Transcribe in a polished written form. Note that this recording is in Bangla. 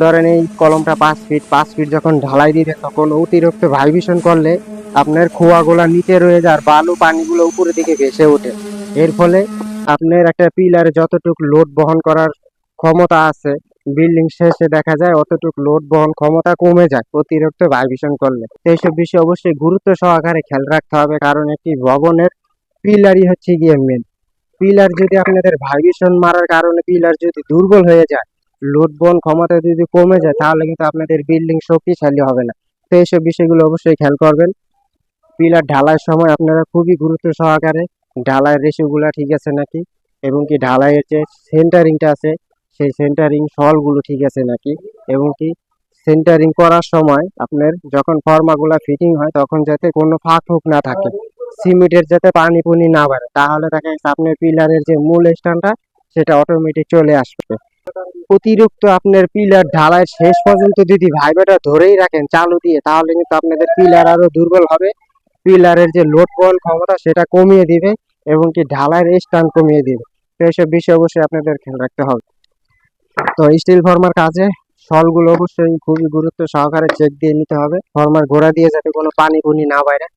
ধরেন এই কলমটা 5 ফিট যখন ঢালাই দিবে তখন অতিরিক্ত ভাইব্রেশন করলে আপনার খোয়াগুলা নিচে রয়ে যায় আর বালু পানিগুলো উপরের দিকে ভেসে ওঠে। এর ফলে আপনার একটা পিলারে যতটুকু লোড বহন করার ক্ষমতা আছে বিল্ডিং শেষে দেখা যায় অতটুকু লোড বহন ক্ষমতা কমে যায় অতিরিক্ত ভাইব্রেশন করলে। তো এইসব বিষয়ে অবশ্যই গুরুত্ব সহকারে খেয়াল রাখতে হবে, কারণ একটি ভবনের পিলারই হচ্ছে গিয়ে মেন। পিলার যদি আপনাদের ভাইব্রেশন মারার কারণে পিলার যদি দুর্বল হয়ে যায়, লোড বহন ক্ষমতা যদি কমে যায়, তাহলে কিন্তু আপনাদের বিল্ডিং শক্তিশালী হবে না। তো এইসব বিষয়গুলো অবশ্যই খেয়াল করবেন। পিলার ঢালাইয়ের সময় আপনারা খুবই গুরুত্ব সহকারে ঢালাইয়ের রেশিওগুলো ঠিক আছে নাকি, এবং কি ঢালাইয়ের যে সেন্টারিংটা আছে সেই সেন্টারিং সলগুলো ঠিক আছে নাকি, এবং কি সেন্টারিং করার সময় আপনার যখন ফর্মাগুলা ফিটিং হয় তখন যাতে কোনো ফাঁক ফুক না থাকে, সিমেন্টের যাতে পানি পুনি না বাড়ে, তাহলে দেখা যাচ্ছে আপনার পিলারের যে মূল স্থানটা সেটা অটোমেটিক চলে আসবে। অতিরিক্ত আপনার পিলার ঢালাই শেষ পর্যন্ত যদি ভাইব্রেটর ধরেই রাখেন চালু দিয়ে, তাহলে কিন্তু আপনাদের পিলার আরো দুর্বল হবে, পিলারের যে লোড বহন ক্ষমতা সেটা কমিয়ে দিবে, এবং কি ঢালাইয়ের স্থান কমিয়ে দিবে। তো এইসব বিষয় অবশ্যই আপনাদের খেয়াল রাখতে হবে। তো স্টিল ফর্মার কাজে সলগুলো অবশ্যই খুবই গুরুত্ব সহকারে চেক দিয়ে নিতে হবে, ফর্মার গোড়া দিয়ে যাতে কোনো পানি পুনি না বাইরে।